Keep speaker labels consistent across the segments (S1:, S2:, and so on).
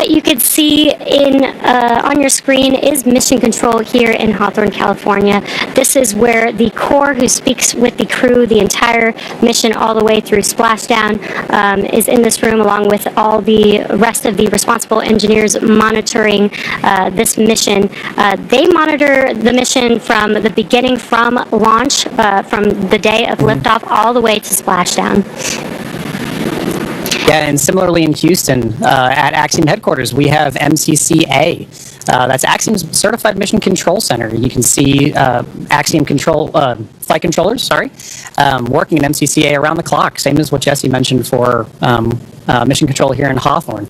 S1: what you could see on your screen is mission control here in Hawthorne, California. This is where the Corps, who speaks with the crew the entire mission all the way through splashdown, is in this room along with all the rest of the responsible engineers monitoring this mission. They monitor the mission from the beginning, from launch, from the day of liftoff all the way to splashdown.
S2: Yeah, and similarly in Houston, at Axiom headquarters, we have MCCA. That's Axiom's Certified Mission Control Center. You can see Axiom flight controllers, working in MCCA around the clock, same as what Jesse mentioned for mission control here in Hawthorne.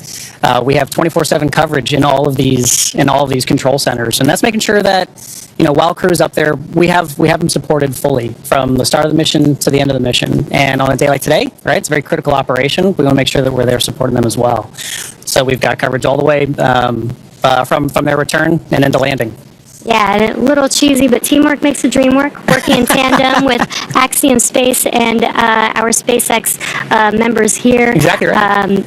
S2: We have 24/7 coverage in all of these control centers, and that's making sure that while crew's up there, we have them supported fully from the start of the mission to the end of the mission. And on a day like today, right, it's a very critical operation. We want to make sure that we're there supporting them as well. So we've got coverage all the way from their return and into landing.
S1: Yeah, and a little cheesy, but teamwork makes the dream work. Working in tandem with Axiom Space and our SpaceX members here.
S2: Exactly right.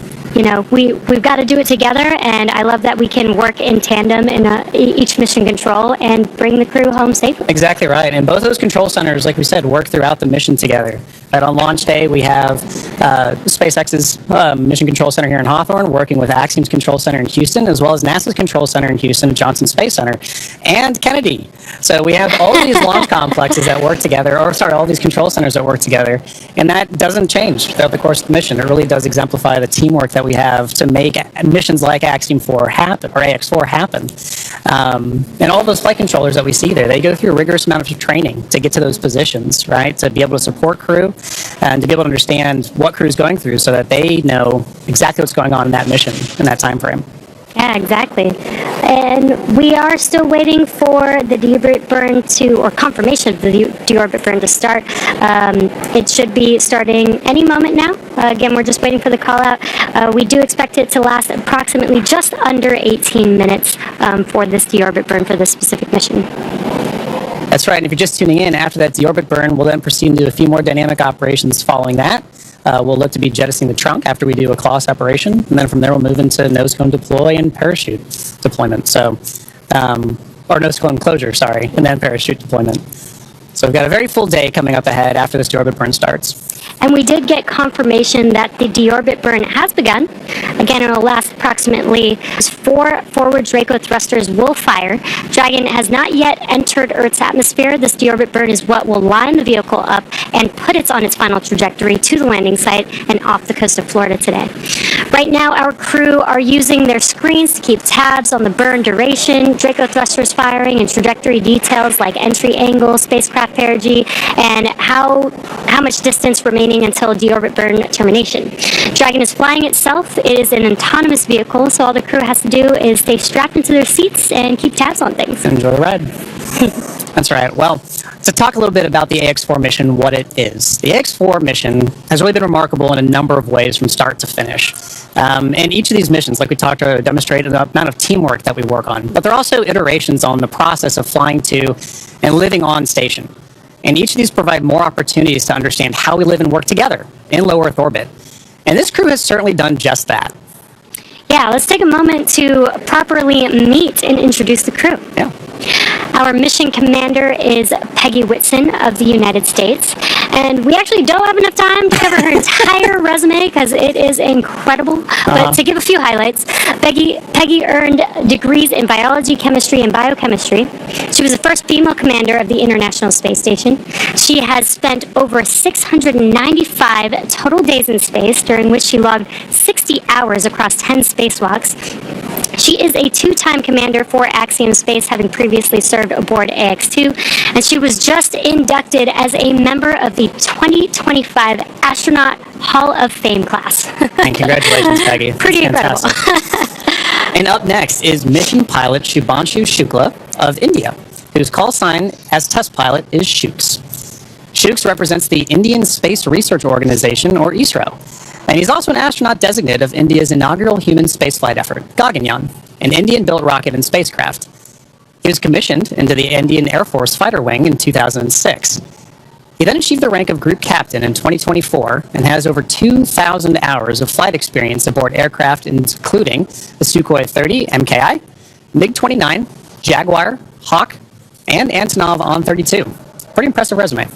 S1: We've got to do it together, and I love that we can work in tandem in each mission control and bring the crew home safely.
S2: Exactly right, and both those control centers, like we said, work throughout the mission together. Right, on launch day, we have SpaceX's Mission Control Center here in Hawthorne working with Axiom's Control Center in Houston, as well as NASA's Control Center in Houston, Johnson Space Center, and Kennedy. So we have all these launch complexes that work together, all these control centers that work together, and that doesn't change throughout the course of the mission. It really does exemplify the teamwork that we have to make missions like Axiom-4 happen, or AX-4 happen. And all those flight controllers that we see there, they go through a rigorous amount of training to get to those positions, right, to be able to support crew, and to be able to understand what crew is going through so that they know exactly what's going on in that mission in that time frame.
S1: Yeah, exactly. And we are still waiting for the deorbit burn or confirmation of the deorbit burn to start. It should be starting any moment now. Again, we're just waiting for the call out. We do expect it to last approximately just under 18 minutes for this deorbit burn for this specific mission.
S2: That's right, and if you're just tuning in, after that deorbit burn, we'll then proceed to do a few more dynamic operations following that. We'll look to be jettisoning the trunk after we do a claw separation, and then from there we'll move into nose cone deploy and parachute deployment. So, or nose cone closure, sorry, and then parachute deployment. So we've got a very full day coming up ahead after this deorbit burn starts.
S1: And we did get confirmation that the deorbit burn has begun. Again, it will last approximately 4 forward Draco thrusters will fire. Dragon has not yet entered Earth's atmosphere. This deorbit burn is what will line the vehicle up and put it on its final trajectory to the landing site and off the coast of Florida today. Right now, our crew are using their screens to keep tabs on the burn duration, Draco thrusters firing, and trajectory details like entry angle, spacecraft perigee, and how much distance remaining until deorbit burn termination. Dragon is flying itself. It is an autonomous vehicle, so all the crew has to do is stay strapped into their seats and keep tabs on things.
S2: Enjoy the ride. That's right. Well, to talk a little bit about the AX-4 mission, what it is. The AX-4 mission has really been remarkable in a number of ways from start to finish. And each of these missions, like we talked about, demonstrate the amount of teamwork that we work on. But they're also iterations on the process of flying to and living on station. And each of these provide more opportunities to understand how we live and work together in low Earth orbit. And this crew has certainly done just that.
S1: Yeah, let's take a moment to properly meet and introduce the crew.
S2: Yeah.
S1: Our mission commander is Peggy Whitson of the United States. And we actually don't have enough time to cover her entire resume because it is incredible. But to give a few highlights, Peggy earned degrees in biology, chemistry, and biochemistry. She was the first female commander of the International Space Station. She has spent over 695 total days in space, during which she logged 60 hours across 10 spacewalks. She is a 2-time commander for Axiom Space, having previously served aboard AX-2, and she was just inducted as a member of the 2025 Astronaut Hall of Fame class.
S2: And congratulations, Peggy.
S1: Pretty incredible.
S2: And up next is mission pilot Shubhanshu Shukla of India, whose call sign as test pilot is Shuks. Shuks represents the Indian Space Research Organization, or ISRO. And he's also an astronaut designate of India's inaugural human spaceflight effort, Gaganyaan, an Indian-built rocket and spacecraft. He was commissioned into the Indian Air Force fighter wing in 2006. He then achieved the rank of group captain in 2024 and has over 2,000 hours of flight experience aboard aircraft, including the Sukhoi 30 MKI, MiG-29, Jaguar, Hawk, and Antonov On-32. Pretty impressive resume.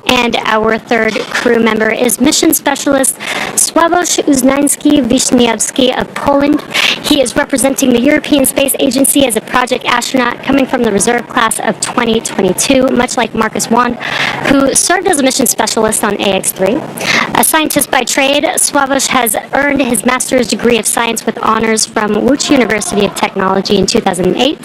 S1: And our third crew member is mission specialist Sławosz Uznański-Wiśniewski of Poland. He is representing the European Space Agency as a project astronaut coming from the reserve class of 2022, much like Marcus Wan, who served as a mission specialist on AX-3. A scientist by trade, Sławosz has earned his master's degree of science with honors from Łódź University of Technology in 2008,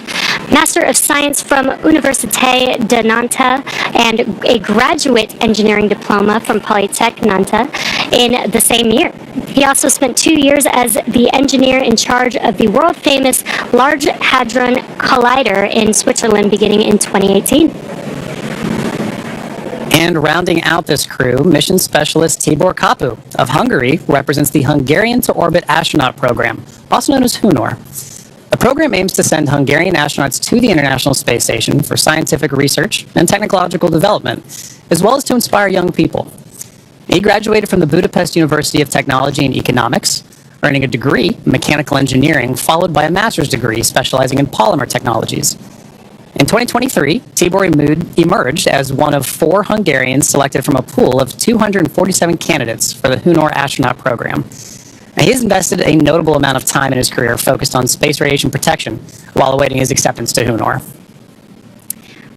S1: Master of Science from Université de Nantes, and a graduate engineering diploma from Polytech Nantes in the same year. He also spent 2 years as the engineer in charge of the world-famous Large Hadron Collider in Switzerland beginning in 2018.
S2: And rounding out this crew, mission specialist Tibor Kapu of Hungary represents the Hungarian to Orbit Astronaut Program, also known as HUNOR. The program aims to send Hungarian astronauts to the International Space Station for scientific research and technological development, as well as to inspire young people. He graduated from the Budapest University of Technology and Economics, earning a degree in mechanical engineering, followed by a master's degree specializing in polymer technologies. In 2023, Tibor emerged as one of 4 Hungarians selected from a pool of 247 candidates for the HUNOR astronaut program. Now, he has invested a notable amount of time in his career focused on space radiation protection while awaiting his acceptance to HUNOR.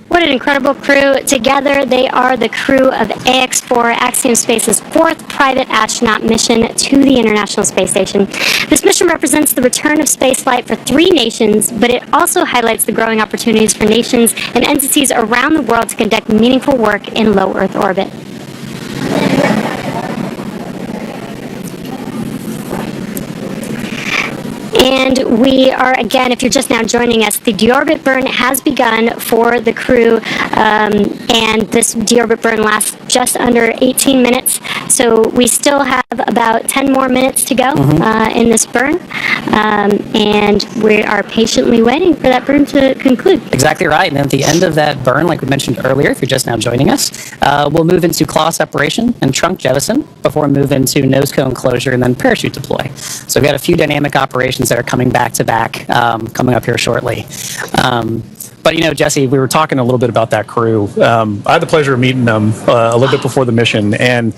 S1: What an incredible crew. Together, they are the crew of AX-4, Axiom Space's 4th private astronaut mission to the International Space Station. This mission represents the return of spaceflight for 3 nations, but it also highlights the growing opportunities for nations and entities around the world to conduct meaningful work in low Earth orbit. And we are, again, if you're just now joining us, the deorbit burn has begun for the crew, and this deorbit burn lasts just under 18 minutes. So we still have about 10 more minutes to go in this burn, and we are patiently waiting for that burn to conclude.
S2: Exactly right. And at the end of that burn, like we mentioned earlier, if you're just now joining us, we'll move into claw separation and trunk jettison before we move into nose cone closure and then parachute deploy. So we've got a few dynamic operations that are coming back to back coming up here shortly.
S3: But, you know, Jesse, we were talking a little bit about that crew. I had the pleasure of meeting them a little bit before the mission, and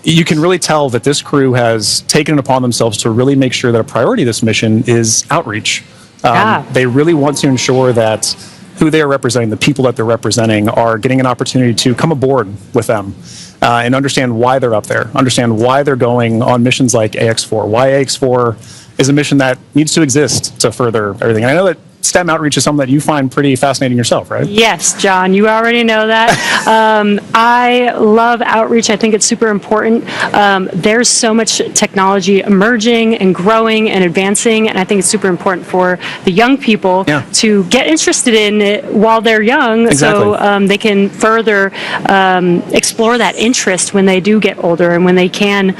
S3: you can really tell that this crew has taken it upon themselves to really make sure that a priority of this mission is outreach. They really want to ensure that who they are representing, the people that they're representing, are getting an opportunity to come aboard with them and understand why they're up there, understand why they're going on missions like AX-4, why AX-4 is a mission that needs to exist to further everything. And I know that STEM outreach is something that you find pretty fascinating yourself, right?
S4: Yes, John, you already know that. I love outreach. I think it's super important. There's so much technology emerging and growing and advancing, and I think it's super important for the young people to get interested in it while they're young, so they can further explore that interest when they do get older and when they can,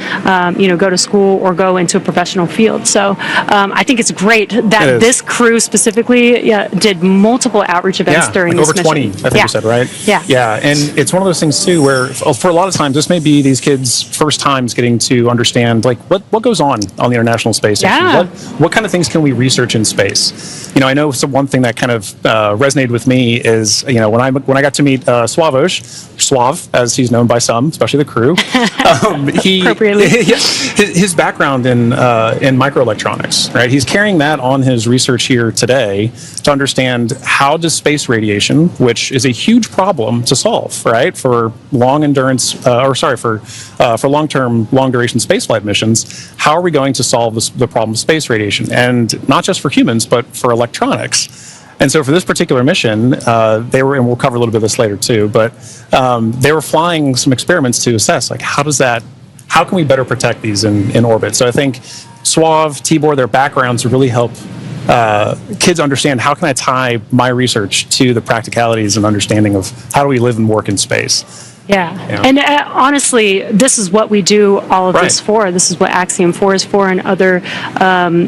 S4: go to school or go into a professional field. So I think it's great that this crew specifically did multiple outreach events during
S3: like
S4: this
S3: over
S4: mission.
S3: 20, I think you said, right?
S4: Yeah.
S3: And it's one of those things too where for a lot of times this may be these kids' first times getting to understand like what goes on the International Space Station. What kind of things can we research in space? You know, I know one thing that kind of resonated with me is, you know, when I got to meet Sławosz, Słav, as he's known by some, especially the crew, his background in microelectronics, right? He's carrying that on his research here today to understand how does space radiation, which is a huge problem to solve, right, for long endurance, for long-term, long-duration spaceflight missions, how are we going to solve the problem of space radiation? And not just for humans, but for electronics. And so for this particular mission, they were, and we'll cover a little bit of this later too, but they were flying some experiments to assess, like, how can we better protect these in orbit? So I think Słav, Tibor, their backgrounds really help kids understand how can I tie my research to the practicalities and understanding of how do we live and work in space.
S4: Yeah.
S3: Yeah.
S4: And honestly, this is what we do all of this
S3: Right.
S4: for. This is what Axiom-4 is for, and other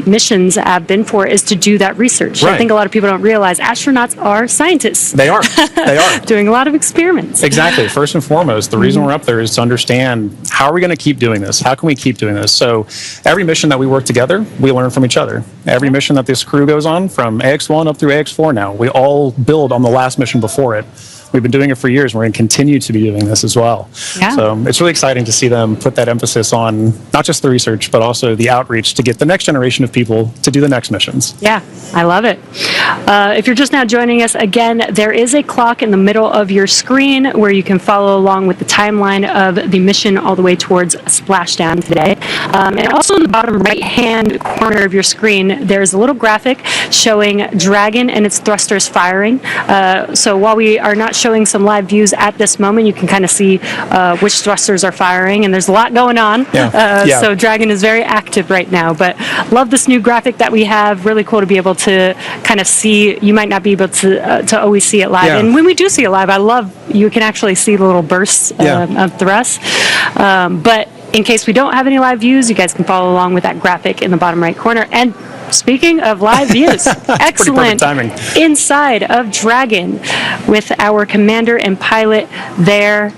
S4: missions have been for, is to do that research. I
S3: Right.
S4: think a lot of people don't realize astronauts are scientists.
S3: They are. They are.
S4: Doing a lot of experiments.
S3: Exactly. First and foremost, the reason we're up there is to understand, how are we going to keep doing this? How can we keep doing this? So every mission that we work together, we learn from each other. Every mission that this crew goes on, from AX1 up through AX4 now, we all build on the last mission before it. We've been doing it for years, and we're going to continue to be doing this as well.
S4: Yeah.
S3: So it's really exciting to see them put that emphasis on not just the research, but also the outreach to get the next generation of people to do the next missions.
S4: Yeah, I love it. If you're just now joining us, again, there is a clock in the middle of your screen where you can follow along with the timeline of the mission all the way towards splashdown today. And also in the bottom right-hand corner of your screen, there's a little graphic showing Dragon and its thrusters firing. So while we are not showing some live views at this moment, you can kind of see which thrusters are firing, and there's a lot going on.
S3: Yeah.
S4: So Dragon is very active right now, but love this new graphic that we have. Really cool to be able to kind of see. You might not be able to always see it live,
S3: Yeah.
S4: and when we do see it live, I love you can actually see the little bursts of thrust. But in case we don't have any live views, you guys can follow along with that graphic in the bottom right corner. And speaking of live views, excellent
S3: timing.
S4: inside of Dragon with our commander and pilot there.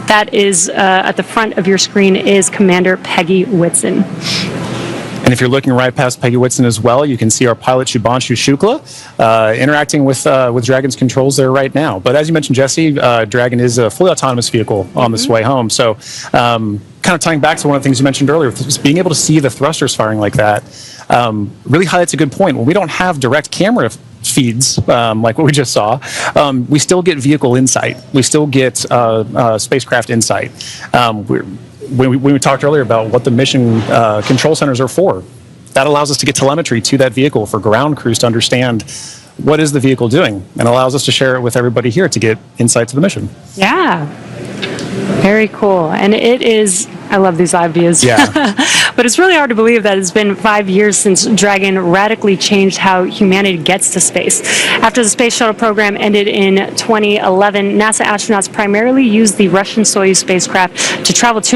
S4: That is at the front of your screen is Commander Peggy Whitson.
S3: And if you're looking right past Peggy Whitson as well, you can see our pilot Shubhanshu Shukla interacting with Dragon's controls there right now. But as you mentioned, Jesse, Dragon is a fully autonomous vehicle on this way home. So kind of tying back to one of the things you mentioned earlier, just being able to see the thrusters firing like that really highlights a good point. When we don't have direct camera feeds like what we just saw, we still get vehicle insight. We still get spacecraft insight. When we talked earlier about what the mission control centers are for, that allows us to get telemetry to that vehicle for ground crews to understand what is the vehicle doing, and allows us to share it with everybody here to get insight to the mission.
S4: Yeah. Very cool. And it is, I love these live views.
S3: Yeah.
S4: But it's really hard to believe that it's been 5 years since Dragon radically changed how humanity gets to space. After the space shuttle program ended in 2011, NASA astronauts primarily used the Russian Soyuz spacecraft to travel to